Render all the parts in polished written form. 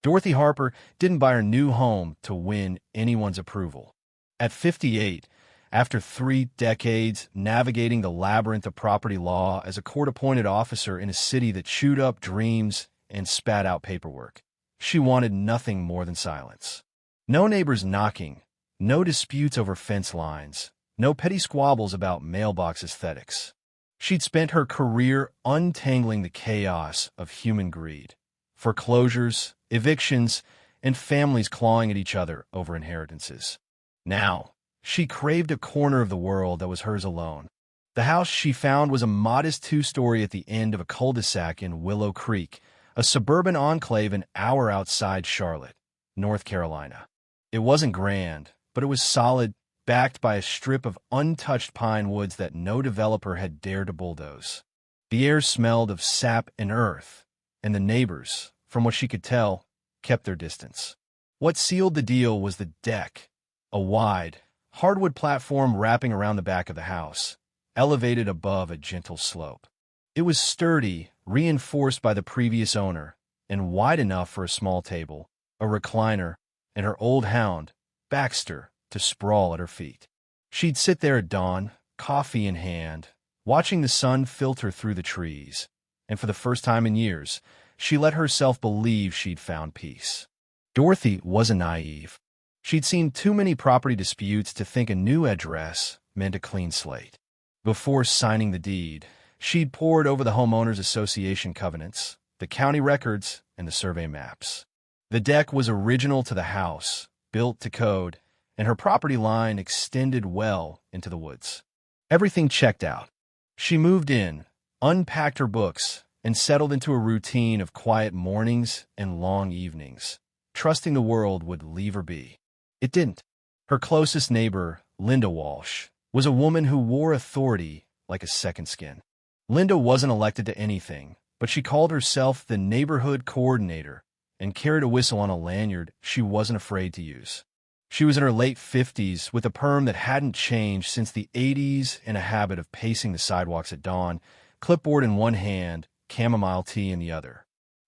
Dorothy Harper didn't buy her new home to win anyone's approval. At 58, after 3 decades navigating the labyrinth of property law as a court-appointed officer in a city that chewed up dreams and spat out paperwork, she wanted nothing more than silence. No neighbors knocking, no disputes over fence lines, no petty squabbles about mailbox aesthetics. She'd spent her career untangling the chaos of human greed, foreclosures, evictions, and families clawing at each other over inheritances. Now, she craved a corner of the world that was hers alone. The house she found was a modest 2-story at the end of a cul-de-sac in Willow Creek, a suburban enclave an hour outside Charlotte, North Carolina. It wasn't grand, but it was solid, backed by a strip of untouched pine woods that no developer had dared to bulldoze. The air smelled of sap and earth, and the neighbors, from what she could tell, kept their distance. What sealed the deal was the deck, a wide, hardwood platform wrapping around the back of the house, elevated above a gentle slope. It was sturdy, reinforced by the previous owner, and wide enough for a small table, a recliner, and her old hound, Baxter, to sprawl at her feet. She'd sit there at dawn, coffee in hand, watching the sun filter through the trees, and for the first time in years, she let herself believe she'd found peace. Dorothy wasn't naive. She'd seen too many property disputes to think a new address meant a clean slate. Before signing the deed, she'd pored over the Homeowners Association covenants, the county records, and the survey maps. The deck was original to the house, built to code, and her property line extended well into the woods. Everything checked out. She moved in, unpacked her books, and settled into a routine of quiet mornings and long evenings, trusting the world would leave her be. It didn't. Her closest neighbor, Linda Walsh, was a woman who wore authority like a second skin. Linda wasn't elected to anything, but she called herself the neighborhood coordinator and carried a whistle on a lanyard she wasn't afraid to use. She was in her late 50s with a perm that hadn't changed since the 80s and a habit of pacing the sidewalks at dawn, clipboard in one hand, chamomile tea in the other.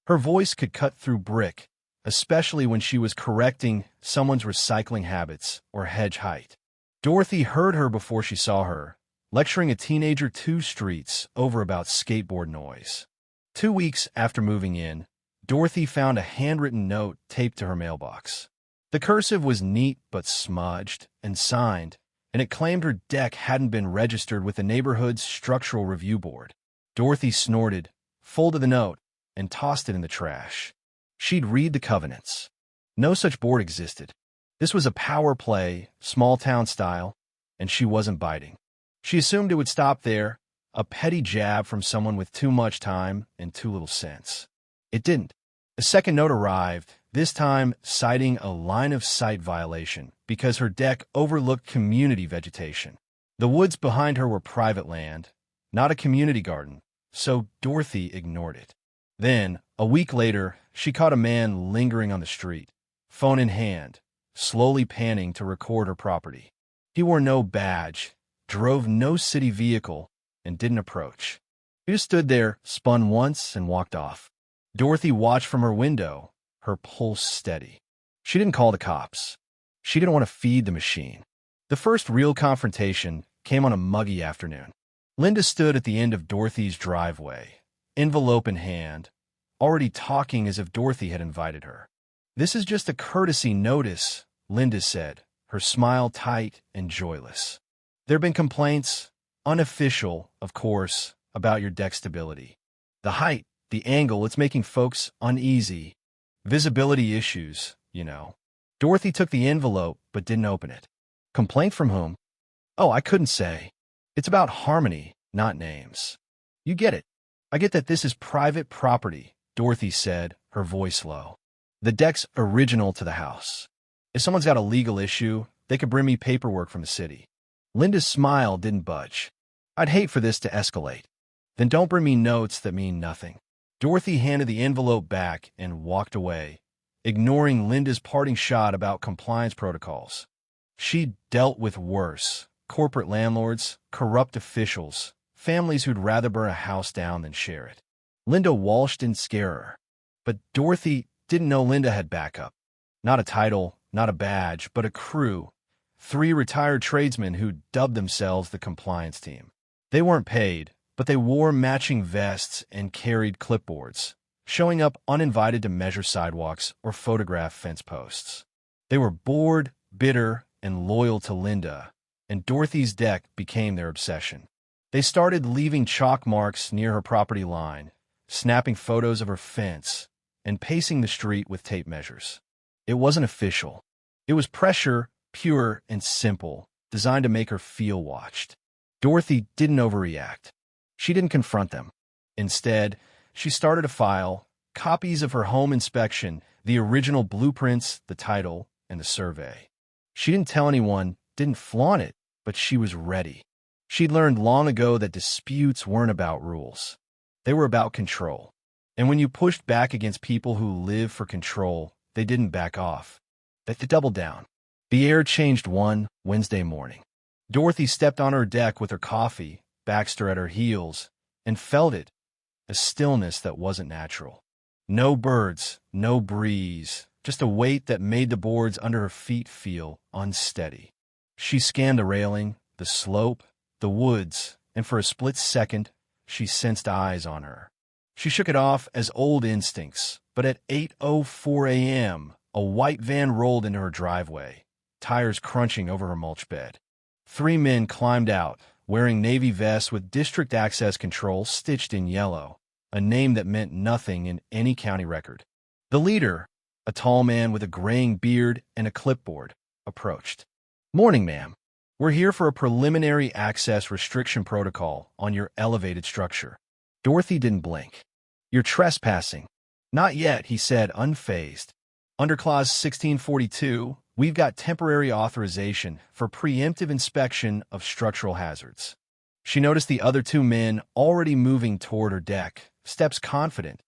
Her voice could cut through brick, especially when she was correcting someone's recycling habits or hedge height. Dorothy heard her before she saw her, lecturing a teenager 2 streets over about skateboard noise. 2 weeks after moving in, Dorothy found a handwritten note taped to her mailbox. The cursive was neat but smudged and signed, and it claimed her deck hadn't been registered with the neighborhood's structural review board. Dorothy snorted, folded the note, and tossed it in the trash. She'd read the covenants. No such board existed. This was a power play, small-town style, and she wasn't biting. She assumed it would stop there, a petty jab from someone with too much time and too little sense. It didn't. A second note arrived, this time citing a line-of-sight violation because her deck overlooked community vegetation. The woods behind her were private land, not a community garden, so Dorothy ignored it. Then, a week later, she caught a man lingering on the street, phone in hand, slowly panning to record her property. He wore no badge, drove no city vehicle, and didn't approach. He just stood there, spun once, and walked off. Dorothy watched from her window, her pulse steady. She didn't call the cops. She didn't want to feed the machine. The first real confrontation came on a muggy afternoon. Linda stood at the end of Dorothy's driveway, envelope in hand, already talking as if Dorothy had invited her. "This is just a courtesy notice," Linda said, her smile tight and joyless. "There have been complaints, unofficial, of course, about your deck stability. The height, the angle, it's making folks uneasy. Visibility issues, you know." Dorothy took the envelope but didn't open it. "Complaint from whom?" "Oh, I couldn't say. It's about harmony, not names." "You get it. I get that this is private property," Dorothy said, her voice low. "The deck's original to the house. If someone's got a legal issue, they could bring me paperwork from the city." Linda's smile didn't budge. "I'd hate for this to escalate." "Then don't bring me notes that mean nothing." Dorothy handed the envelope back and walked away, ignoring Linda's parting shot about compliance protocols. She'd dealt with worse: corporate landlords, corrupt officials, families who'd rather burn a house down than share it. Linda Walsh didn't scare her. But Dorothy didn't know Linda had backup. Not a title, not a badge, but a crew. 3 retired tradesmen who dubbed themselves the compliance team. They weren't paid, but they wore matching vests and carried clipboards, showing up uninvited to measure sidewalks or photograph fence posts. They were bored, bitter, and loyal to Linda, and Dorothy's deck became their obsession. They started leaving chalk marks near her property line, snapping photos of her fence, and pacing the street with tape measures. It wasn't official. It was pressure, pure and simple, designed to make her feel watched. Dorothy didn't overreact. She didn't confront them. Instead, she started a file, copies of her home inspection, the original blueprints, the title, and the survey. She didn't tell anyone, didn't flaunt it, but she was ready. She'd learned long ago that disputes weren't about rules. They were about control. And when you pushed back against people who live for control, they didn't back off. They doubled down. The air changed one Wednesday morning. Dorothy stepped on her deck with her coffee, Baxter at her heels, and felt it, a stillness that wasn't natural. No birds, no breeze, just a weight that made the boards under her feet feel unsteady. She scanned the railing, the slope, the woods, and for a split second, she sensed eyes on her. She shook it off as old instincts, but at 8:04 a.m., a white van rolled into her driveway, tires crunching over her mulch bed. 3 men climbed out, wearing navy vests with district access control stitched in yellow, a name that meant nothing in any county record. The leader, a tall man with a graying beard and a clipboard, approached. "Morning, ma'am. We're here for a preliminary access restriction protocol on your elevated structure." Dorothy didn't blink. "You're trespassing." "Not yet," he said, unfazed. "Under Clause 1642, we've got temporary authorization for preemptive inspection of structural hazards." She noticed the other 2 men already moving toward her deck, steps confident.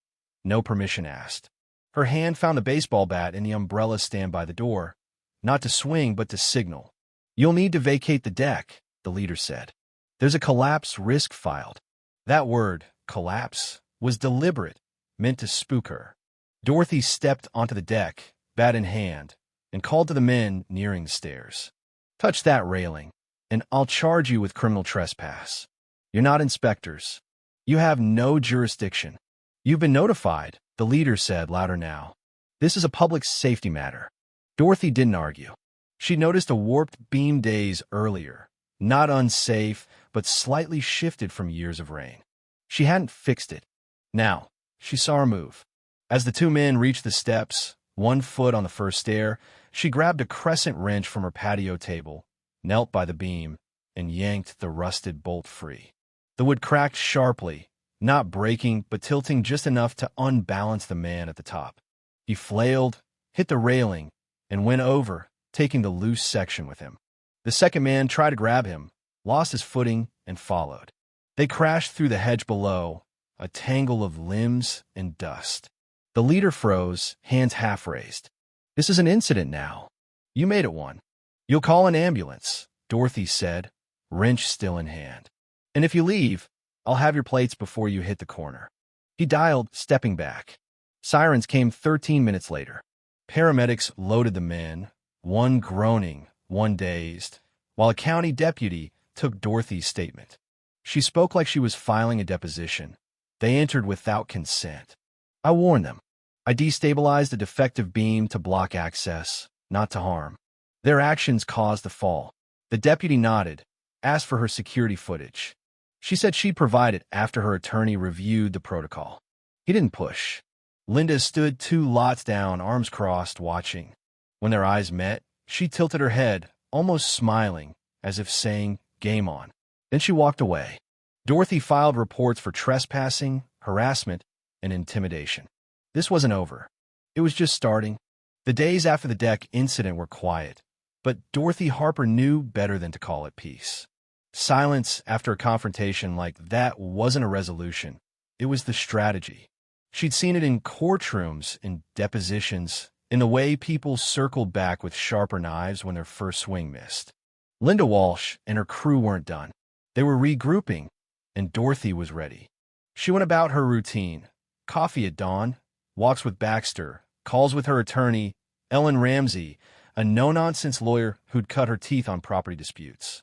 No permission asked. Her hand found a baseball bat in the umbrella stand by the door, not to swing but to signal. "You'll need to vacate the deck," the leader said. "There's a collapse risk filed." That word, collapse, was deliberate, meant to spook her. Dorothy stepped onto the deck, bat in hand, and called to the men nearing the stairs. "Touch that railing, and I'll charge you with criminal trespass. You're not inspectors. You have no jurisdiction." "You've been notified," the leader said, louder now. "This is a public safety matter." Dorothy didn't argue. She noticed a warped beam days earlier, not unsafe, but slightly shifted from years of rain. She hadn't fixed it. Now, she saw her move. As the 2 men reached the steps, 1 foot on the first stair, she grabbed a crescent wrench from her patio table, knelt by the beam, and yanked the rusted bolt free. The wood cracked sharply, not breaking, but tilting just enough to unbalance the man at the top. He flailed, hit the railing, and went over, taking the loose section with him. The second man tried to grab him, lost his footing, and followed. They crashed through the hedge below, a tangle of limbs and dust. The leader froze, hands half raised. "This is an incident now. You made it one. You'll call an ambulance," Dorothy said, wrench still in hand. "And if you leave, I'll have your plates before you hit the corner." He dialed, stepping back. Sirens came 13 minutes later. Paramedics loaded the men, one groaning, one dazed, while a county deputy took Dorothy's statement. She spoke like she was filing a deposition. They entered without consent. "I warned them. I destabilized a defective beam to block access, not to harm. Their actions caused the fall." The deputy nodded, asked for her security footage. She said she'd provide it after her attorney reviewed the protocol. He didn't push. Linda stood 2 lots down, arms crossed, watching. When their eyes met, she tilted her head, almost smiling, as if saying, "Game on." Then she walked away. Dorothy filed reports for trespassing, harassment, and intimidation. This wasn't over. It was just starting. The days after the deck incident were quiet, but Dorothy Harper knew better than to call it peace. Silence after a confrontation like that wasn't a resolution. It was the strategy. She'd seen it in courtrooms, in depositions, in the way people circled back with sharper knives when their first swing missed. Linda Walsh and her crew weren't done. They were regrouping, and Dorothy was ready. She went about her routine. Coffee at dawn, walks with Baxter, calls with her attorney, Ellen Ramsey, a no-nonsense lawyer who'd cut her teeth on property disputes.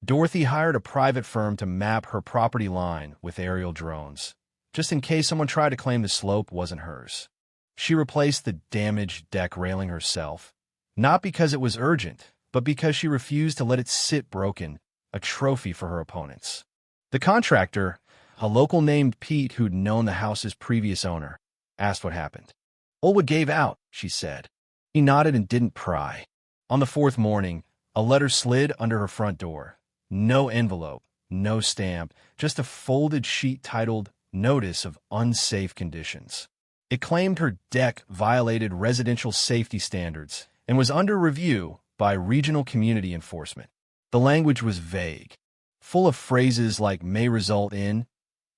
Dorothy hired a private firm to map her property line with aerial drones, just in case someone tried to claim the slope wasn't hers. She replaced the damaged deck railing herself, not because it was urgent, but because she refused to let it sit broken, a trophy for her opponents. The contractor, a local named Pete who'd known the house's previous owner, asked what happened. "Olwood gave out," she said. He nodded and didn't pry. On the fourth morning, a letter slid under her front door. No envelope, no stamp, just a folded sheet titled Notice of Unsafe Conditions. It claimed her deck violated residential safety standards and was under review by regional community enforcement. The language was vague, full of phrases like may result in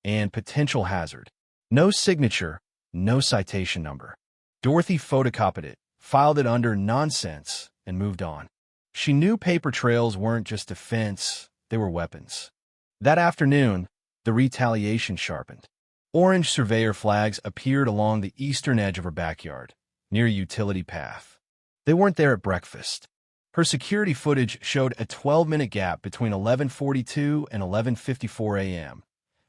and potential hazard. No signature, no citation number. Dorothy photocopied it, filed it under nonsense, and moved on. She knew paper trails weren't just defense, they were weapons. That afternoon, the retaliation sharpened. Orange surveyor flags appeared along the eastern edge of her backyard, near a utility path. They weren't there at breakfast. Her security footage showed a 12-minute gap between 11:42 and 11:54 a.m.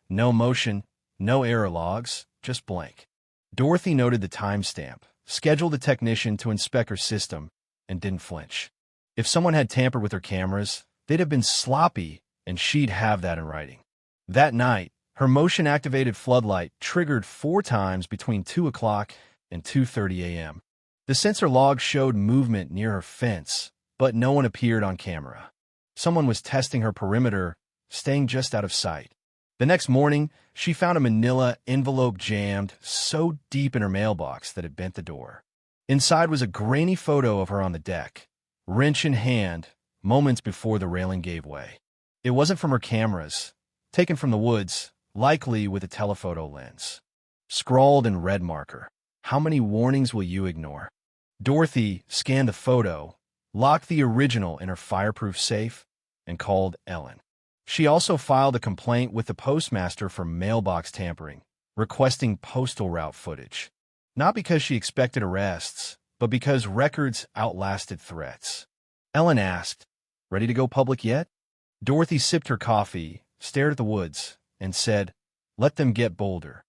No motion, no error logs, just blank. Dorothy noted the timestamp, scheduled a technician to inspect her system, and didn't flinch. If someone had tampered with her cameras, they'd have been sloppy, and she'd have that in writing. That night, her motion-activated floodlight triggered 4 times between 2 o'clock and 2:30 a.m. The sensor log showed movement near her fence, but no one appeared on camera. Someone was testing her perimeter, staying just out of sight. The next morning, she found a manila envelope jammed so deep in her mailbox that it bent the door. Inside was a grainy photo of her on the deck, wrench in hand, moments before the railing gave way. It wasn't from her cameras, taken from the woods, likely with a telephoto lens. Scrawled in red marker, "How many warnings will you ignore?" Dorothy scanned the photo, locked the original in her fireproof safe, and called Ellen. She also filed a complaint with the postmaster for mailbox tampering, requesting postal route footage. Not because she expected arrests, but because records outlasted threats. Ellen asked, "Ready to go public yet?" Dorothy sipped her coffee, stared at the woods, and said, "Let them get bolder."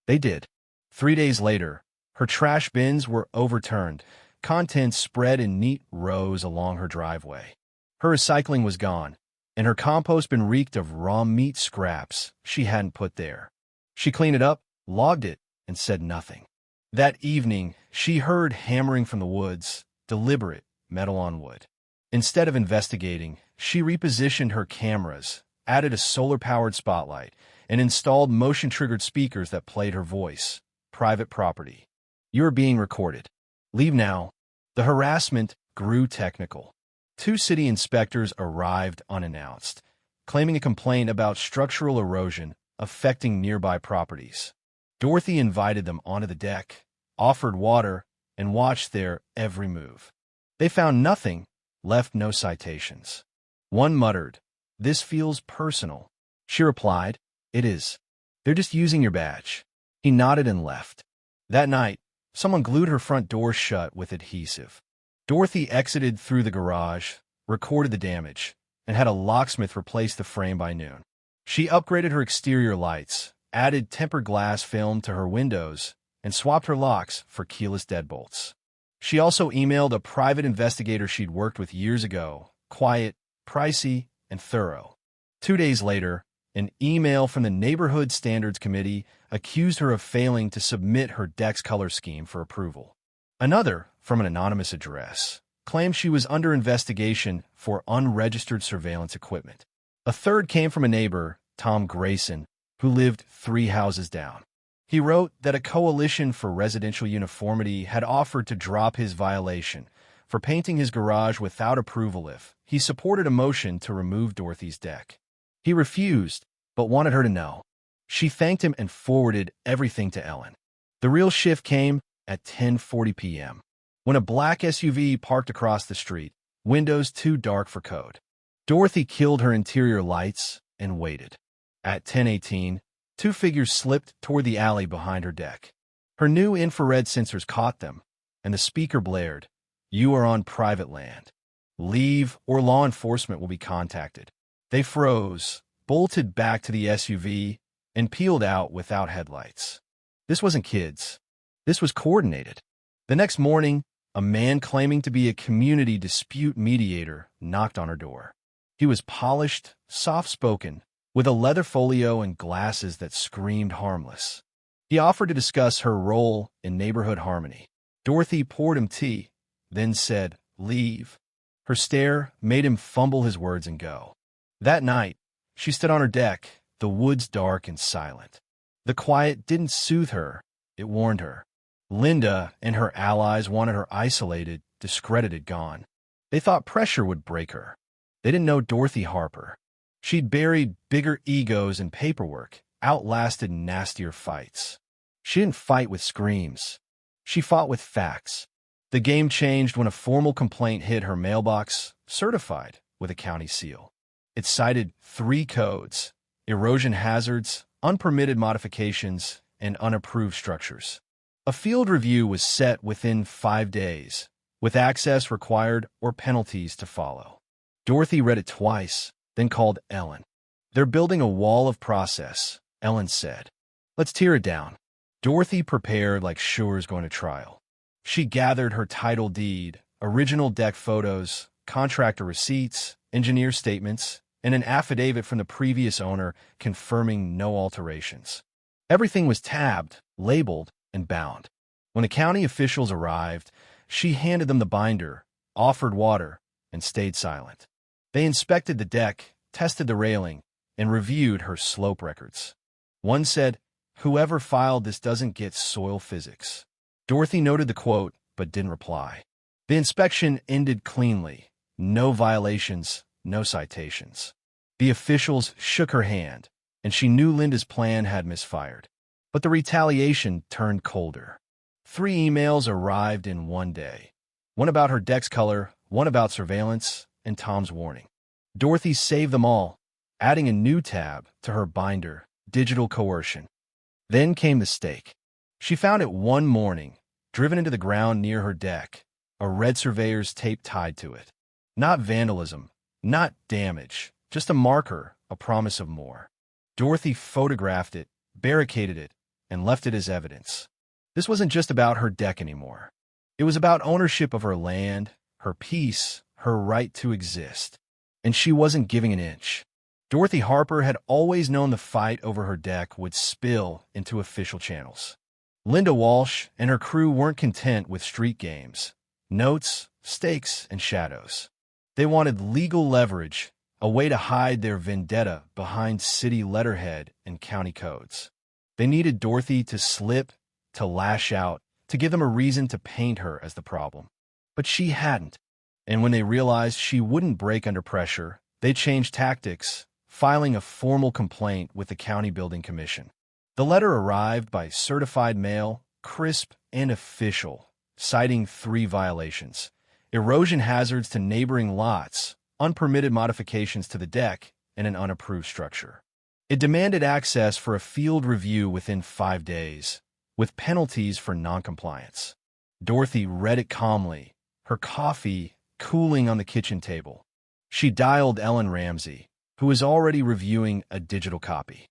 They did. 3 days later, her trash bins were overturned, contents spread in neat rows along her driveway. Her recycling was gone, and her compost bin reeked of raw meat scraps she hadn't put there. She cleaned it up, logged it, and said nothing. That evening, she heard hammering from the woods, deliberate, metal on wood. Instead of investigating, she repositioned her cameras, added a solar-powered spotlight, and installed motion-triggered speakers that played her voice. Private property. "You are being recorded. Leave now." The harassment grew technical. 2 city inspectors arrived unannounced, claiming a complaint about structural erosion affecting nearby properties. Dorothy invited them onto the deck, offered water, and watched their every move. They found nothing, left no citations. One muttered, "This feels personal." She replied, "It is. They're just using your badge." He nodded and left. That night, someone glued her front door shut with adhesive. Dorothy exited through the garage, recorded the damage, and had a locksmith replace the frame by noon. She upgraded her exterior lights, added tempered glass film to her windows, and swapped her locks for keyless deadbolts. She also emailed a private investigator she'd worked with years ago, quiet, pricey, and thorough. 2 days later, an email from the Neighborhood Standards Committee accused her of failing to submit her deck's color scheme for approval. Another, from an anonymous address, claimed she was under investigation for unregistered surveillance equipment. A third came from a neighbor, Tom Grayson, who lived 3 houses down. He wrote that a coalition for residential uniformity had offered to drop his violation for painting his garage without approval if he supported a motion to remove Dorothy's deck. He refused, but wanted her to know. She thanked him and forwarded everything to Ellen. The real shift came at 10:40 p.m. when a black SUV parked across the street, windows too dark for code. Dorothy killed her interior lights and waited. At 10:18, 2 figures slipped toward the alley behind her deck. Her new infrared sensors caught them, and the speaker blared, "You are on private land. Leave or law enforcement will be contacted." They froze, bolted back to the SUV, and peeled out without headlights. This wasn't kids. This was coordinated. The next morning, a man claiming to be a community dispute mediator knocked on her door. He was polished, soft-spoken, with a leather folio and glasses that screamed harmless. He offered to discuss her role in neighborhood harmony. Dorothy poured him tea, then said, "Leave." Her stare made him fumble his words and go. That night, she stood on her deck, the woods dark and silent. The quiet didn't soothe her, it warned her. Linda and her allies wanted her isolated, discredited, gone. They thought pressure would break her. They didn't know Dorothy Harper. She'd buried bigger egos in paperwork, outlasted nastier fights. She didn't fight with screams. She fought with facts. The game changed when a formal complaint hit her mailbox, certified with a county seal. It cited 3 codes: erosion hazards, unpermitted modifications, and unapproved structures. A field review was set within 5 days, with access required or penalties to follow. Dorothy read it twice, then called Ellen. "They're building a wall of process," Ellen said. "Let's tear it down." Dorothy prepared like Schuer's going to trial. She gathered her title deed, original deck photos, contractor receipts, engineer statements, and an affidavit from the previous owner confirming no alterations. Everything was tabbed, labeled, and bound. When the county officials arrived, she handed them the binder, offered water, and stayed silent. They inspected the deck, tested the railing, and reviewed her slope records. One said, "Whoever filed this doesn't get soil physics." Dorothy noted the quote, but didn't reply. The inspection ended cleanly. No violations, no citations. The officials shook her hand, and she knew Linda's plan had misfired. But the retaliation turned colder. 3 emails arrived in one day. One about her deck's color, one about surveillance, and Tom's warning. Dorothy saved them all, adding a new tab to her binder, digital coercion. Then came the stake. She found it one morning, driven into the ground near her deck, a red surveyor's tape tied to it. Not vandalism, not damage, just a marker, a promise of more. Dorothy photographed it, barricaded it, and left it as evidence. This wasn't just about her deck anymore. It was about ownership of her land, her peace, her right to exist. And she wasn't giving an inch. Dorothy Harper had always known the fight over her deck would spill into official channels. Linda Walsh and her crew weren't content with street games, notes, stakes, and shadows. They wanted legal leverage, a way to hide their vendetta behind city letterhead and county codes. They needed Dorothy to slip, to lash out, to give them a reason to paint her as the problem. But she hadn't. And when they realized she wouldn't break under pressure, they changed tactics, filing a formal complaint with the County Building Commission. The letter arrived by certified mail, crisp and official, citing 3 violations: erosion hazards to neighboring lots, unpermitted modifications to the deck, and an unapproved structure. It demanded access for a field review within 5 days, with penalties for noncompliance. Dorothy read it calmly, her coffee cooling on the kitchen table. She dialed Ellen Ramsey, who was already reviewing a digital copy.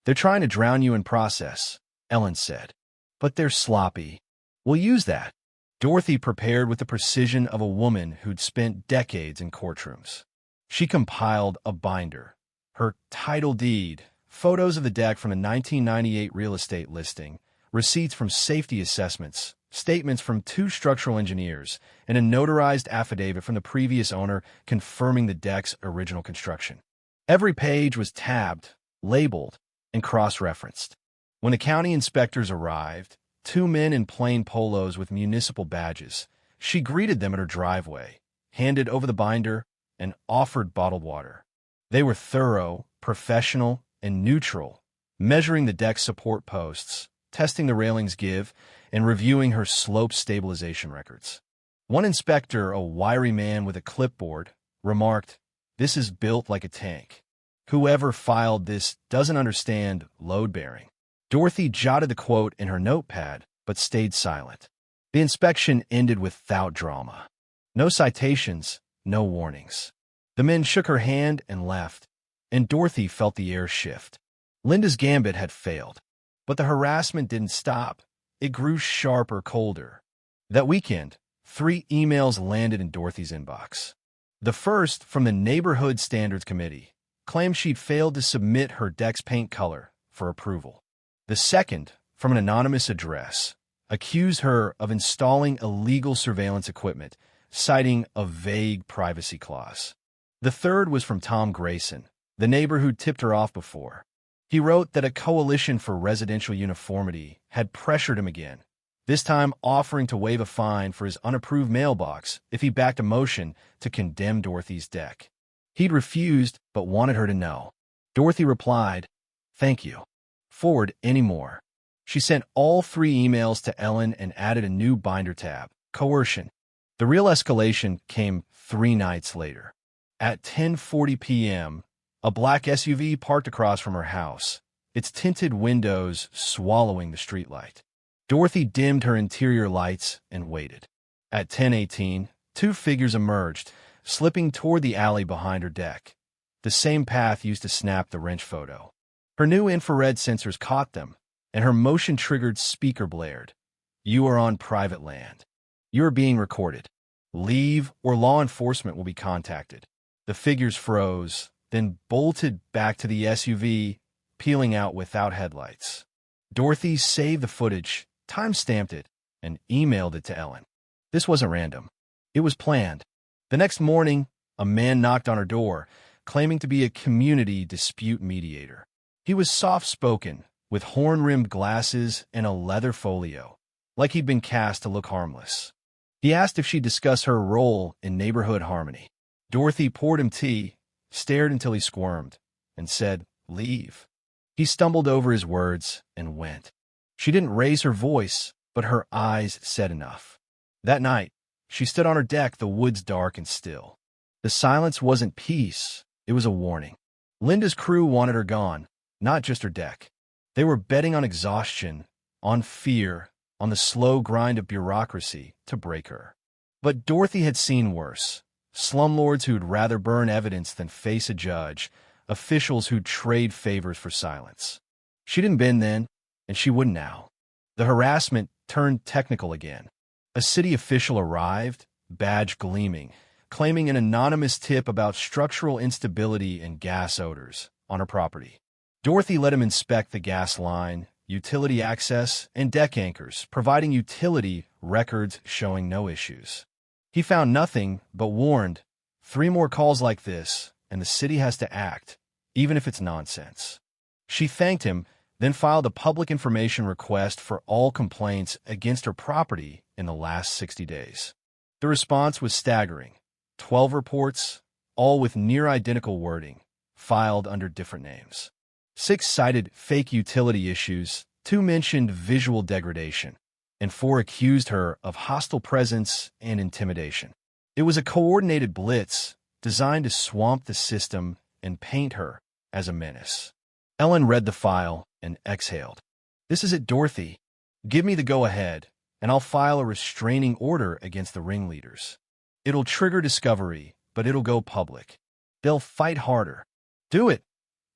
"They're trying to drown you in process," Ellen said. "But they're sloppy. We'll use that." Dorothy prepared with the precision of a woman who'd spent decades in courtrooms. She compiled a binder, her title deed, photos of the deck from a 1998 real estate listing, receipts from safety assessments, statements from 2 structural engineers, and a notarized affidavit from the previous owner confirming the deck's original construction. Every page was tabbed, labeled, and cross-referenced. When the county inspectors arrived, 2 men in plain polos with municipal badges, she greeted them at her driveway, handed over the binder, and offered bottled water. They were thorough, professional, and neutral, measuring the deck's support posts, testing the railing's give, and reviewing her slope stabilization records. One inspector, a wiry man with a clipboard, remarked, "This is built like a tank. Whoever filed this doesn't understand load-bearing." Dorothy jotted the quote in her notepad, but stayed silent. The inspection ended without drama. No citations, no warnings. The men shook her hand and left, and Dorothy felt the air shift. Linda's gambit had failed, but the harassment didn't stop. It grew sharper, colder. That weekend, 3 emails landed in Dorothy's inbox. The first, from the Neighborhood Standards Committee, claimed she'd failed to submit her deck's paint color for approval. The second, from an anonymous address, accused her of installing illegal surveillance equipment, citing a vague privacy clause. The third was from Tom Grayson, the neighbor who'd tipped her off before. He wrote that a coalition for residential uniformity had pressured him again, this time offering to waive a fine for his unapproved mailbox if he backed a motion to condemn Dorothy's deck. He'd refused, but wanted her to know. Dorothy replied, "Thank you. Forward any more." She sent all 3 emails to Ellen and added a new binder tab, coercion. The real escalation came 3 nights later. At 10:40 p.m., a black SUV parked across from her house, its tinted windows swallowing the streetlight. Dorothy dimmed her interior lights and waited. At 10:18, 2 figures emerged, slipping toward the alley behind her deck, the same path used to snap the wrench photo. Her new infrared sensors caught them, and her motion-triggered speaker blared. "You are on private land. You are being recorded. Leave or law enforcement will be contacted." The figures froze, then bolted back to the SUV, peeling out without headlights. Dorothy saved the footage, time-stamped it, and emailed it to Ellen. This wasn't random. It was planned. The next morning, a man knocked on her door, claiming to be a community dispute mediator. He was soft-spoken, with horn-rimmed glasses and a leather folio, like he'd been cast to look harmless. He asked if she'd discuss her role in neighborhood harmony. Dorothy poured him tea, stared until he squirmed, and said, "Leave." He stumbled over his words and went. She didn't raise her voice, but her eyes said enough. That night, she stood on her deck, the woods dark and still. The silence wasn't peace, it was a warning. Linda's crew wanted her gone, not just her deck. They were betting on exhaustion, on fear, on the slow grind of bureaucracy to break her. But Dorothy had seen worse. Slumlords who'd rather burn evidence than face a judge, officials who'd trade favors for silence. She didn't bend then, and she wouldn't now. The harassment turned technical again. A city official arrived, badge gleaming, claiming an anonymous tip about structural instability and gas odors on her property. Dorothy let him inspect the gas line, utility access, and deck anchors, providing utility records showing no issues. He found nothing, but warned, 3 more calls like this, and the city has to act, even if it's nonsense. She thanked him, then filed a public information request for all complaints against her property in the last 60 days. The response was staggering. 12 reports, all with near-identical wording, filed under different names. 6 cited fake utility issues, 2 mentioned visual degradation, and 4 accused her of hostile presence and intimidation. It was a coordinated blitz designed to swamp the system and paint her as a menace. Ellen read the file and exhaled. "This is it, Dorothy. Give me the go-ahead, and I'll file a restraining order against the ringleaders. It'll trigger discovery, but it'll go public. They'll fight harder." "Do it,"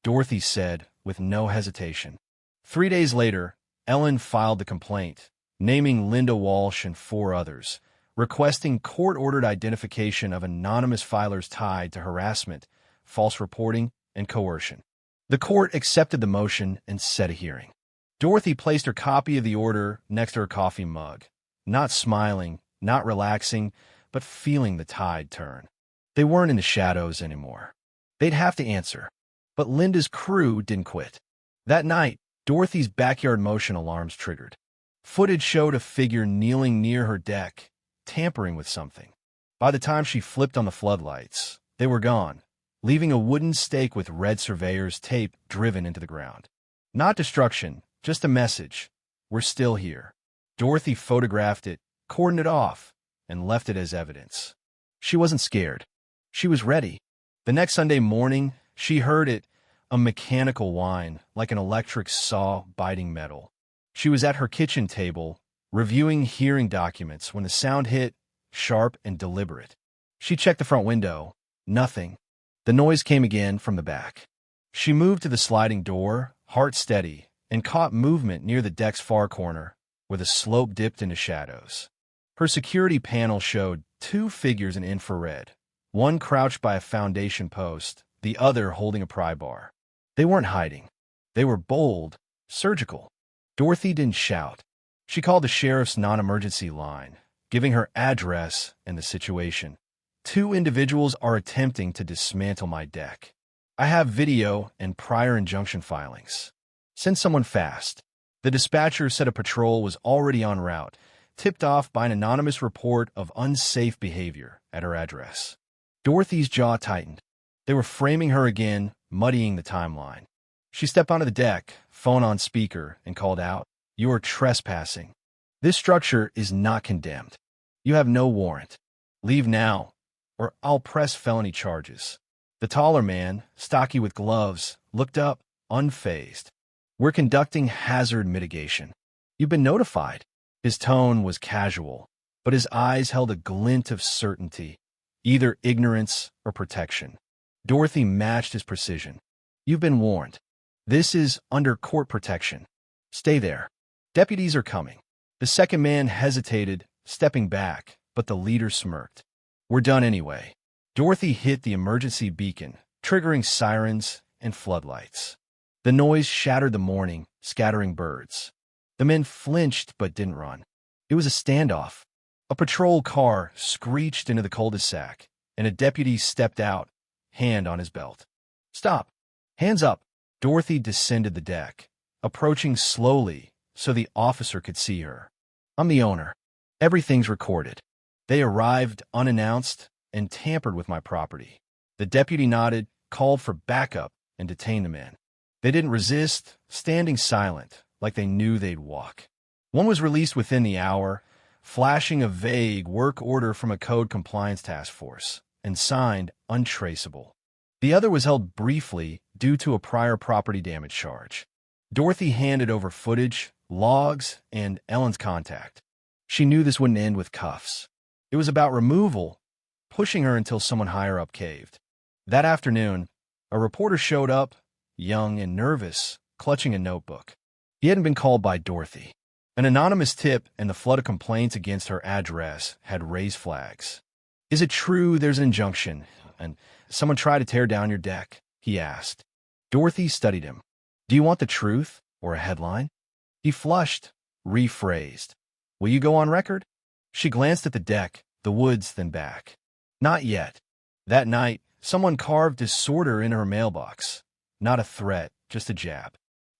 Dorothy said with no hesitation. 3 days later, Ellen filed the complaint, naming Linda Walsh and 4 others, requesting court-ordered identification of anonymous filers tied to harassment, false reporting, and coercion. The court accepted the motion and set a hearing. Dorothy placed her copy of the order next to her coffee mug, not smiling, not relaxing, but feeling the tide turn. They weren't in the shadows anymore. They'd have to answer. But Linda's crew didn't quit. That night, Dorothy's backyard motion alarms triggered. Footage showed a figure kneeling near her deck, tampering with something. By the time she flipped on the floodlights, they were gone, leaving a wooden stake with red surveyor's tape driven into the ground. Not destruction, just a message. "We're still here." Dorothy photographed it, cordoned it off, and left it as evidence. She wasn't scared. She was ready. The next Sunday morning, she heard it, a mechanical whine, like an electric saw biting metal. She was at her kitchen table, reviewing hearing documents when the sound hit, sharp and deliberate. She checked the front window. Nothing. The noise came again from the back. She moved to the sliding door, heart steady, and caught movement near the deck's far corner, where the slope dipped into shadows. Her security panel showed two figures in infrared, one crouched by a foundation post, the other holding a pry bar. They weren't hiding. They were bold, surgical. Dorothy didn't shout. She called the sheriff's non-emergency line, giving her address and the situation. Two individuals are attempting to dismantle my deck. I have video and prior injunction filings. Send someone fast. The dispatcher said a patrol was already en route, tipped off by an anonymous report of unsafe behavior at her address. Dorothy's jaw tightened. They were framing her again, muddying the timeline. She stepped onto the deck, phone on speaker, and called out, "You are trespassing. This structure is not condemned. You have no warrant. Leave now, or I'll press felony charges." The taller man, stocky with gloves, looked up, unfazed. "We're conducting hazard mitigation. You've been notified." His tone was casual, but his eyes held a glint of certainty, either ignorance or protection. Dorothy matched his precision. "You've been warned. This is under court protection. Stay there. Deputies are coming." The second man hesitated, stepping back, but the leader smirked. "We're done anyway." Dorothy hit the emergency beacon, triggering sirens and floodlights. The noise shattered the morning, scattering birds. The men flinched but didn't run. It was a standoff. A patrol car screeched into the cul-de-sac, and a deputy stepped out, hand on his belt. "Stop! Hands up!" Dorothy descended the deck, approaching slowly so the officer could see her. "I'm the owner. Everything's recorded. They arrived unannounced and tampered with my property." The deputy nodded, called for backup, and detained the men. They didn't resist, standing silent, like they knew they'd walk. One was released within the hour, flashing a vague work order from a code compliance task force, and signed untraceable. The other was held briefly due to a prior property damage charge. Dorothy handed over footage, logs, and Ellen's contact. She knew this wouldn't end with cuffs. It was about removal, pushing her until someone higher up caved. That afternoon, a reporter showed up, young and nervous, clutching a notebook. He hadn't been called by Dorothy. An anonymous tip and the flood of complaints against her address had raised flags. "Is it true there's an injunction, and someone tried to tear down your deck?" he asked. Dorothy studied him. "Do you want the truth or a headline?" He flushed, rephrased. "Will you go on record?" She glanced at the deck, the woods, then back. "Not yet." That night, someone carved disorder in her mailbox. Not a threat, just a jab.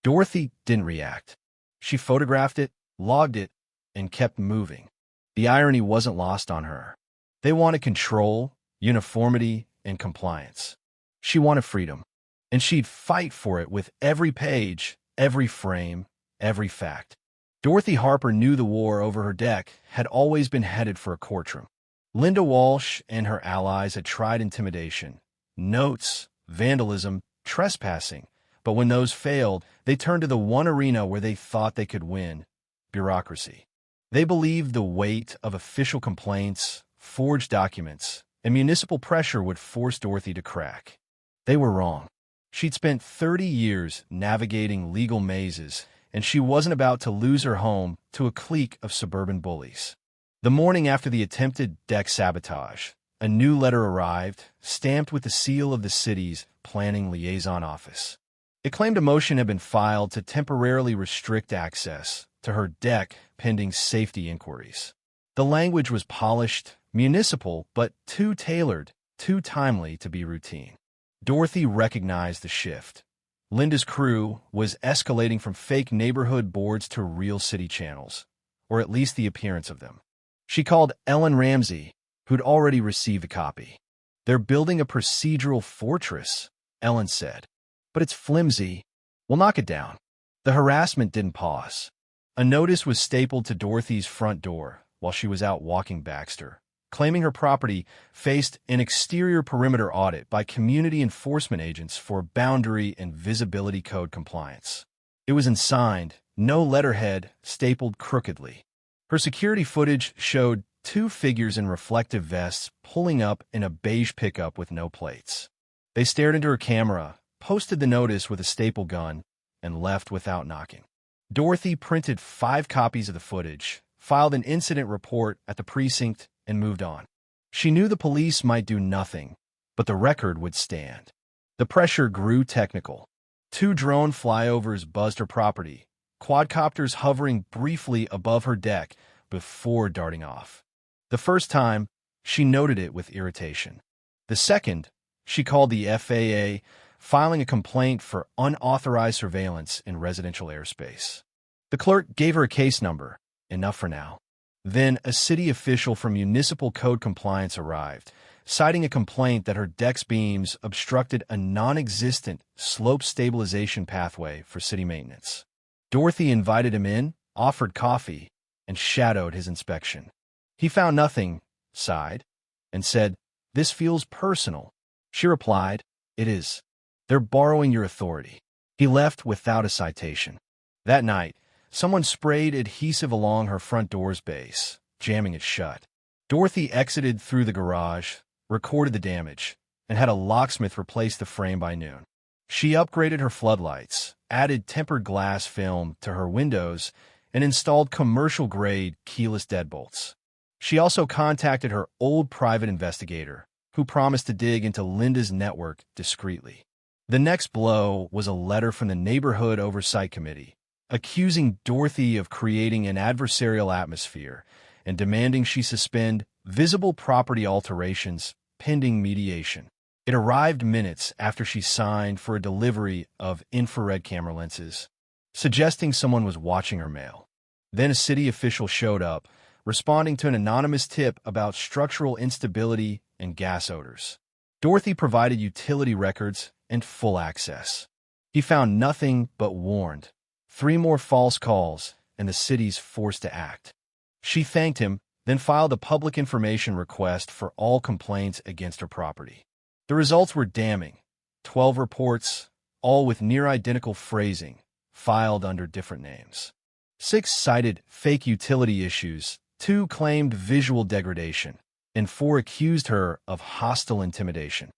Dorothy didn't react. She photographed it, logged it, and kept moving. The irony wasn't lost on her. They wanted control, uniformity, and compliance. She wanted freedom, and she'd fight for it with every page, every frame, every fact. Dorothy Harper knew the war over her deck had always been headed for a courtroom. Linda Walsh and her allies had tried intimidation, notes, vandalism, trespassing, but when those failed, they turned to the one arena where they thought they could win: bureaucracy. They believed the weight of official complaints, forged documents, and municipal pressure would force Dorothy to crack. They were wrong. She'd spent 30 years navigating legal mazes, and she wasn't about to lose her home to a clique of suburban bullies. The morning after the attempted deck sabotage, a new letter arrived, stamped with the seal of the city's planning liaison office. It claimed a motion had been filed to temporarily restrict access to her deck pending safety inquiries. The language was polished, municipal, but too tailored, too timely to be routine. Dorothy recognized the shift. Linda's crew was escalating from fake neighborhood boards to real city channels, or at least the appearance of them. She called Ellen Ramsey, who'd already received a copy. "They're building a procedural fortress," Ellen said. "But it's flimsy. We'll knock it down." The harassment didn't pause. A notice was stapled to Dorothy's front door while she was out walking Baxter, claiming her property faced an exterior perimeter audit by community enforcement agents for boundary and visibility code compliance. It was unsigned, no letterhead, stapled crookedly. Her security footage showed two figures in reflective vests pulling up in a beige pickup with no plates. They stared into her camera, posted the notice with a staple gun, and left without knocking. Dorothy printed 5 copies of the footage, filed an incident report at the precinct, and moved on. She knew the police might do nothing, but the record would stand. The pressure grew technical. 2 drone flyovers buzzed her property, quadcopters hovering briefly above her deck before darting off. The first time, she noted it with irritation. The second, she called the FAA, filing a complaint for unauthorized surveillance in residential airspace. The clerk gave her a case number, enough for now. Then a city official from municipal code compliance arrived, citing a complaint that her deck's beams obstructed a non-existent slope stabilization pathway for city maintenance. Dorothy invited him in, offered coffee, and shadowed his inspection. He found nothing, sighed, and said, "This feels personal." She replied, "It is. They're borrowing your authority." He left without a citation. That night, someone sprayed adhesive along her front door's base, jamming it shut. Dorothy exited through the garage, recorded the damage, and had a locksmith replace the frame by noon. She upgraded her floodlights, added tempered glass film to her windows, and installed commercial-grade keyless deadbolts. She also contacted her old private investigator, who promised to dig into Linda's network discreetly. The next blow was a letter from the Neighborhood Oversight Committee, accusing Dorothy of creating an adversarial atmosphere and demanding she suspend visible property alterations pending mediation. It arrived minutes after she signed for a delivery of infrared camera lenses, suggesting someone was watching her mail. Then a city official showed up, responding to an anonymous tip about structural instability and gas odors. Dorothy provided utility records and full access. He found nothing but warned. 3 more false calls, and the city's forced to act. She thanked him, then filed a public information request for all complaints against her property. The results were damning. 12 reports, all with near-identical phrasing, filed under different names. 6 cited fake utility issues, 2 claimed visual degradation, and 4 accused her of hostile intimidation.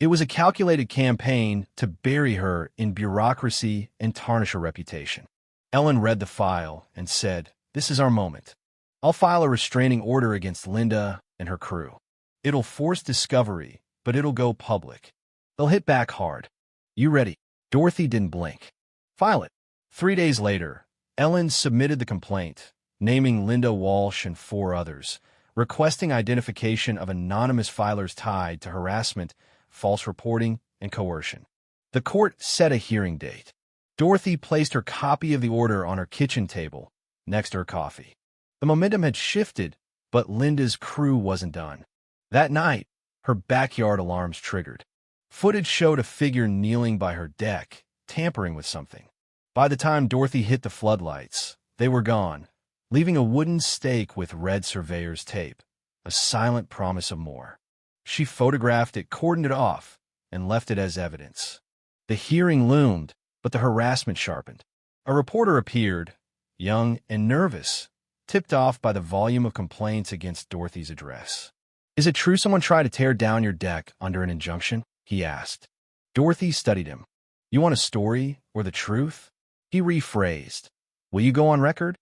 It was a calculated campaign to bury her in bureaucracy and tarnish her reputation. Ellen read the file and said, "This is our moment. I'll file a restraining order against Linda and her crew. It'll force discovery, but it'll go public. They'll hit back hard. You ready?" Dorothy didn't blink. "File it." 3 days later, Ellen submitted the complaint, naming Linda Walsh and 4 others, requesting identification of anonymous filers tied to harassment, false reporting, and coercion. The court set a hearing date. Dorothy placed her copy of the order on her kitchen table, next to her coffee. The momentum had shifted, but Linda's crew wasn't done. That night, her backyard alarms triggered. Footage showed a figure kneeling by her deck, tampering with something. By the time Dorothy hit the floodlights, they were gone, leaving a wooden stake with red surveyor's tape, a silent promise of more. She photographed it, cordoned it off, and left it as evidence. The hearing loomed, but the harassment sharpened. A reporter appeared, young and nervous, tipped off by the volume of complaints against Dorothy's address. "Is it true someone tried to tear down your deck under an injunction?" he asked. Dorothy studied him. "You want a story or the truth?" He rephrased. "Will you go on record?"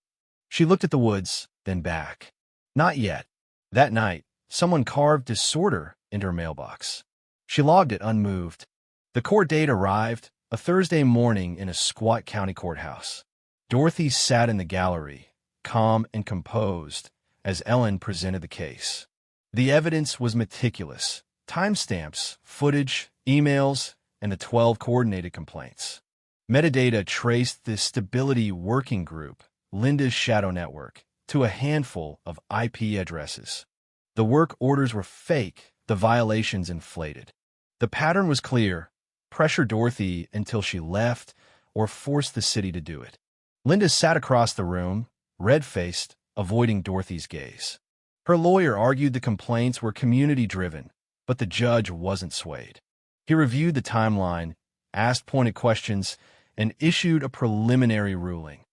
She looked at the woods, then back. "Not yet." That night, someone carved disorder into her mailbox. She logged it unmoved. The court date arrived, a Thursday morning in a squat county courthouse. Dorothy sat in the gallery, calm and composed, as Ellen presented the case. The evidence was meticulous: timestamps, footage, emails, and the 12 coordinated complaints. Metadata traced the Stability Working Group, Linda's shadow network, to a handful of IP addresses. The work orders were fake, the violations inflated. The pattern was clear: pressure Dorothy until she left or force the city to do it. Linda sat across the room, red-faced, avoiding Dorothy's gaze. Her lawyer argued the complaints were community-driven, but the judge wasn't swayed. He reviewed the timeline, asked pointed questions, and issued a preliminary ruling.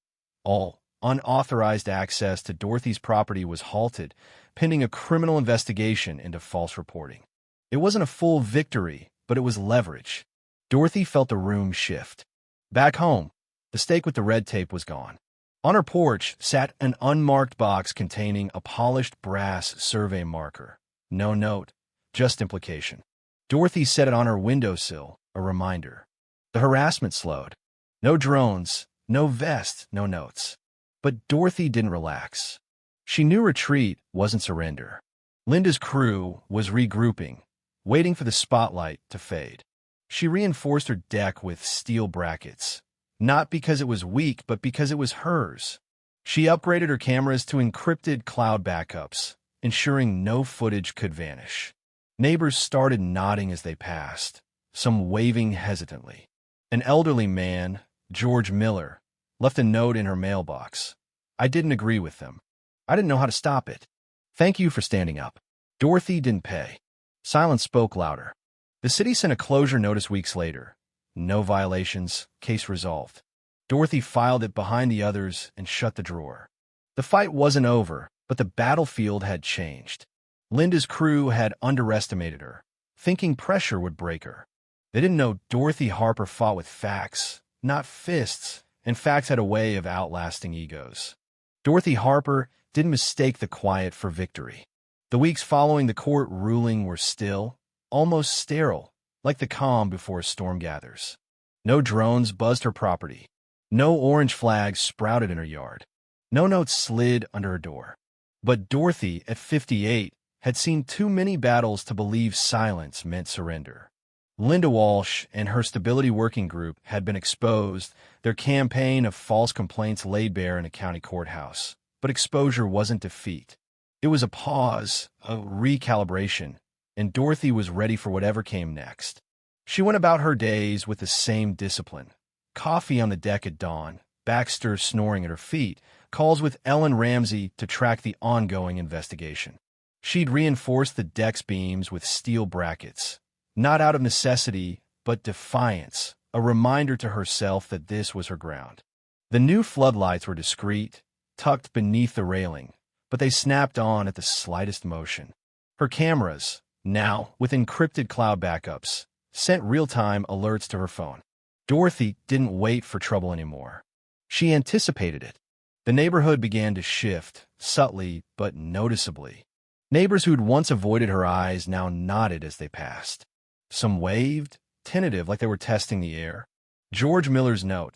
All unauthorized access to Dorothy's property was halted, pending a criminal investigation into false reporting. It wasn't a full victory, but it was leverage. Dorothy felt the room shift. Back home, the stake with the red tape was gone. On her porch sat an unmarked box containing a polished brass survey marker. No note, just implication. Dorothy set it on her windowsill, a reminder. The harassment slowed. No drones, no vest, no notes. But Dorothy didn't relax. She knew retreat wasn't surrender. Linda's crew was regrouping, waiting for the spotlight to fade. She reinforced her deck with steel brackets, not because it was weak, but because it was hers. She upgraded her cameras to encrypted cloud backups, ensuring no footage could vanish. Neighbors started nodding as they passed, some waving hesitantly. An elderly man, George Miller, left a note in her mailbox. I didn't agree with them. I didn't know how to stop it. Thank you for standing up. Dorothy didn't pay. Silence spoke louder. The city sent a closure notice weeks later. No violations, case resolved. Dorothy filed it behind the others and shut the drawer. The fight wasn't over, but the battlefield had changed. Linda's crew had underestimated her, thinking pressure would break her. They didn't know Dorothy Harper fought with facts, not fists, and facts had a way of outlasting egos. Dorothy Harper didn't mistake the quiet for victory. The weeks following the court ruling were still, almost sterile, like the calm before a storm gathers. No drones buzzed her property. No orange flags sprouted in her yard. No notes slid under her door. But Dorothy, at 58, had seen too many battles to believe silence meant surrender. Linda Walsh and her stability working group had been exposed, their campaign of false complaints laid bare in a county courthouse. But exposure wasn't defeat. It was a pause, a recalibration, and Dorothy was ready for whatever came next. She went about her days with the same discipline. Coffee on the deck at dawn, Baxter snoring at her feet, calls with Ellen Ramsey to track the ongoing investigation. She'd reinforced the deck's beams with steel brackets, not out of necessity, but defiance, a reminder to herself that this was her ground. The new floodlights were discreet, tucked beneath the railing, but they snapped on at the slightest motion. Her cameras, now with encrypted cloud backups, sent real-time alerts to her phone. Dorothy didn't wait for trouble anymore. She anticipated it. The neighborhood began to shift, subtly but noticeably. Neighbors who'd once avoided her eyes now nodded as they passed. Some waved, tentative like they were testing the air. George Miller's note,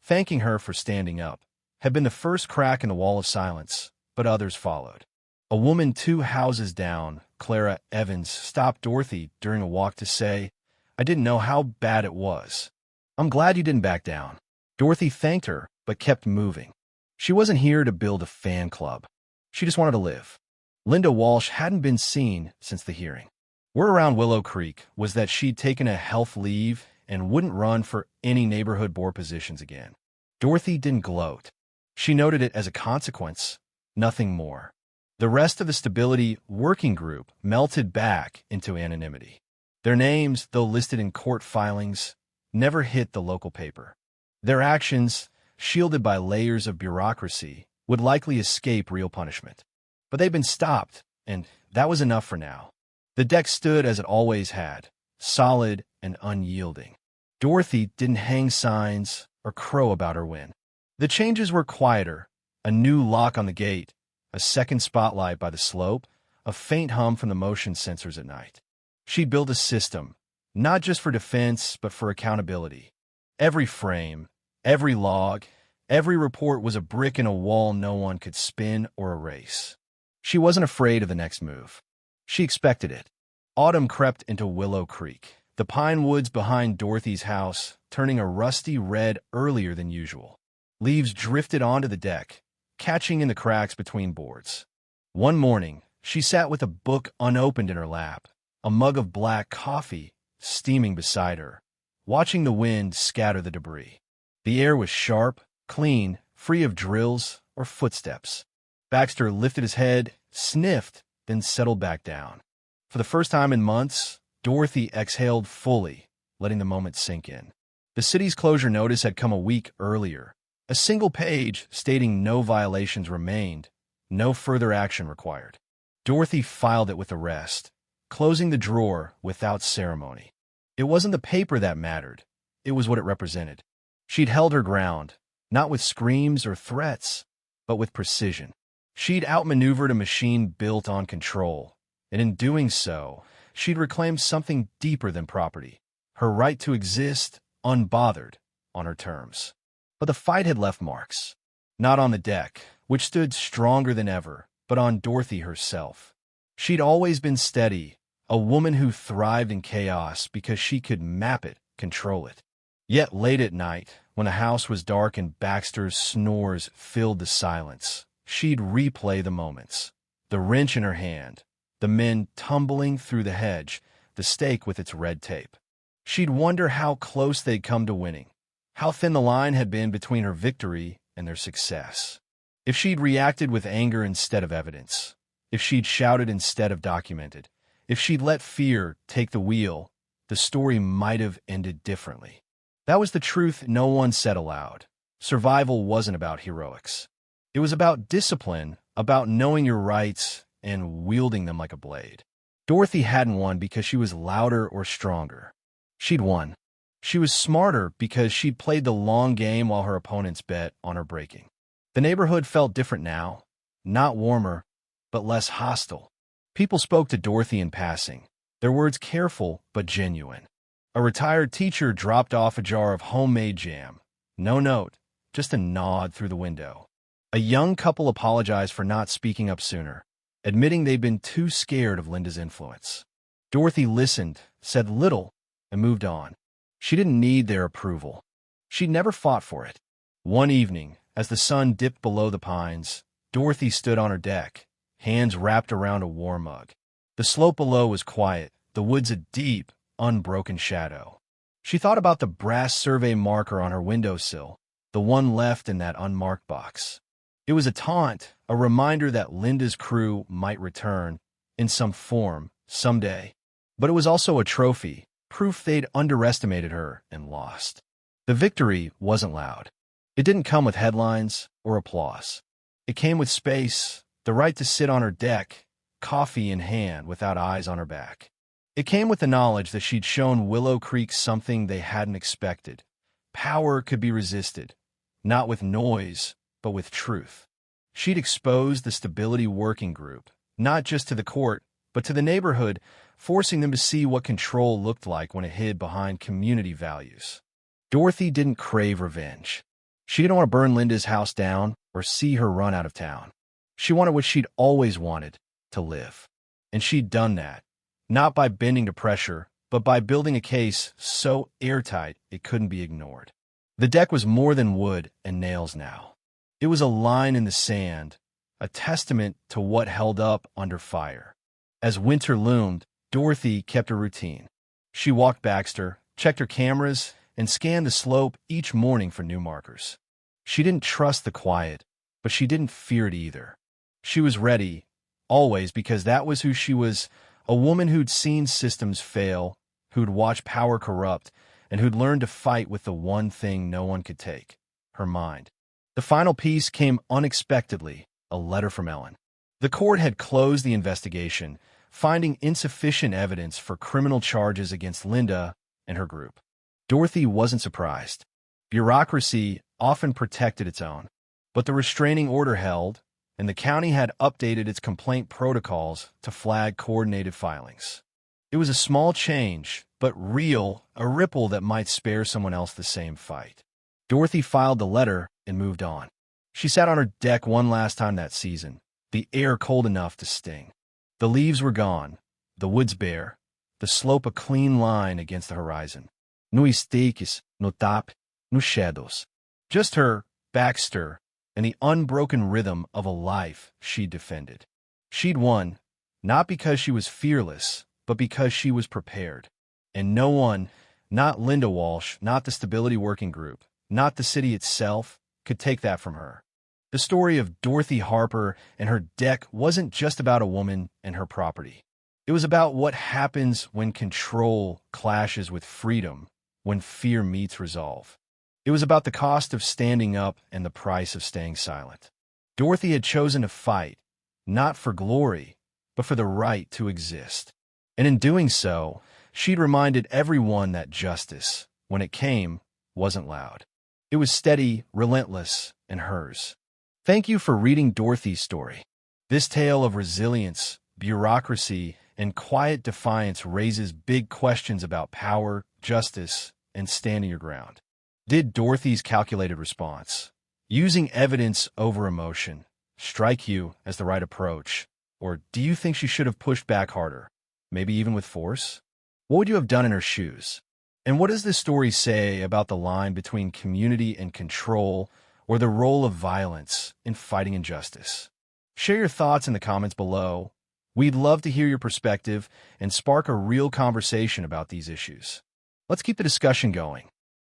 thanking her for standing up, had been the first crack in the wall of silence, but others followed. A woman 2 houses down, Clara Evans, stopped Dorothy during a walk to say, I didn't know how bad it was. I'm glad you didn't back down. Dorothy thanked her, but kept moving. She wasn't here to build a fan club. She just wanted to live. Linda Walsh hadn't been seen since the hearing. Word around Willow Creek was that she'd taken a health leave and wouldn't run for any neighborhood board positions again. Dorothy didn't gloat. She noted it as a consequence, nothing more. The rest of the stability working group melted back into anonymity. Their names, though listed in court filings, never hit the local paper. Their actions, shielded by layers of bureaucracy, would likely escape real punishment. But they'd been stopped, and that was enough for now. The deck stood as it always had, solid and unyielding. Dorothy didn't hang signs or crow about her win. The changes were quieter, a new lock on the gate, a second spotlight by the slope, a faint hum from the motion sensors at night. She'd built a system, not just for defense, but for accountability. Every frame, every log, every report was a brick in a wall no one could spin or erase. She wasn't afraid of the next move. She expected it. Autumn crept into Willow Creek, the pine woods behind Dorothy's house turning a rusty red earlier than usual. Leaves drifted onto the deck, catching in the cracks between boards. One morning, she sat with a book unopened in her lap, a mug of black coffee steaming beside her, watching the wind scatter the debris. The air was sharp, clean, free of drills or footsteps. Baxter lifted his head, sniffed, then settled back down. For the first time in months, Dorothy exhaled fully, letting the moment sink in. The city's closure notice had come a week earlier, A single page stating no violations remained, no further action required. Dorothy filed it with the rest, closing the drawer without ceremony. It wasn't the paper that mattered. It was what it represented. She'd held her ground, not with screams or threats, but with precision. She'd outmaneuvered a machine built on control, and in doing so, she'd reclaimed something deeper than property, her right to exist, unbothered, on her terms. But the fight had left marks. Not on the deck, which stood stronger than ever, but on Dorothy herself. She'd always been steady, a woman who thrived in chaos because she could map it, control it. Yet late at night, when the house was dark and Baxter's snores filled the silence, she'd replay the moments. The wrench in her hand, the men tumbling through the hedge, the stake with its red tape. She'd wonder how close they'd come to winning, how thin the line had been between her victory and their success. If she'd reacted with anger instead of evidence, if she'd shouted instead of documented, if she'd let fear take the wheel, the story might have ended differently. That was the truth no one said aloud. Survival wasn't about heroics. It was about discipline, about knowing your rights and wielding them like a blade. Dorothy hadn't won because she was louder or stronger. She'd won. She was smarter because she'd played the long game while her opponents bet on her breaking. The neighborhood felt different now, not warmer, but less hostile. People spoke to Dorothy in passing, their words careful but genuine. A retired teacher dropped off a jar of homemade jam. No note, just a nod through the window. A young couple apologized for not speaking up sooner, admitting they'd been too scared of Linda's influence. Dorothy listened, said little, and moved on. She didn't need their approval. She'd never fought for it. One evening, as the sun dipped below the pines, Dorothy stood on her deck, hands wrapped around a war mug. The slope below was quiet, the woods a deep, unbroken shadow. She thought about the brass survey marker on her windowsill, the one left in that unmarked box. It was a taunt, a reminder that Linda's crew might return, in some form, someday. But it was also a trophy, proof they'd underestimated her and lost. The victory wasn't loud. It didn't come with headlines or applause. It came with space, the right to sit on her deck, coffee in hand without eyes on her back. It came with the knowledge that she'd shown Willow Creek something they hadn't expected. Power could be resisted, not with noise, but with truth. She'd exposed the Stability Working Group, not just to the court, but to the neighborhood, forcing them to see what control looked like when it hid behind community values. Dorothy didn't crave revenge. She didn't want to burn Linda's house down or see her run out of town. She wanted what she'd always wanted, to live. And she'd done that, not by bending to pressure, but by building a case so airtight it couldn't be ignored. The deck was more than wood and nails now. It was a line in the sand, a testament to what held up under fire. As winter loomed, Dorothy kept her routine. She walked Baxter, checked her cameras, and scanned the slope each morning for new markers. She didn't trust the quiet, but she didn't fear it either. She was ready, always, because that was who she was, a woman who'd seen systems fail, who'd watched power corrupt, and who'd learned to fight with the one thing no one could take, her mind. The final piece came unexpectedly, a letter from Ellen. The court had closed the investigation, finding insufficient evidence for criminal charges against Linda and her group. Dorothy wasn't surprised. Bureaucracy often protected its own, but the restraining order held, and the county had updated its complaint protocols to flag coordinated filings. It was a small change, but real, a ripple that might spare someone else the same fight. Dorothy filed the letter and moved on. She sat on her deck one last time that season, the air cold enough to sting. The leaves were gone, the woods bare, the slope a clean line against the horizon. No stakes, no top, no shadows. Just her, Baxter, and the unbroken rhythm of a life she defended. She'd won, not because she was fearless, but because she was prepared. And no one, not Linda Walsh, not the Stability Working Group, not the city itself, could take that from her. The story of Dorothy Harper and her deck wasn't just about a woman and her property. It was about what happens when control clashes with freedom, when fear meets resolve. It was about the cost of standing up and the price of staying silent. Dorothy had chosen to fight, not for glory, but for the right to exist. And in doing so, she'd reminded everyone that justice, when it came, wasn't loud. It was steady, relentless, and hers. Thank you for reading Dorothy's story. This tale of resilience, bureaucracy, and quiet defiance raises big questions about power, justice, and standing your ground. Did Dorothy's calculated response, using evidence over emotion, strike you as the right approach? Or do you think she should have pushed back harder, maybe even with force? What would you have done in her shoes? And what does this story say about the line between community and control, or the role of violence in fighting injustice? Share your thoughts in the comments below. We'd love to hear your perspective and spark a real conversation about these issues. Let's keep the discussion going.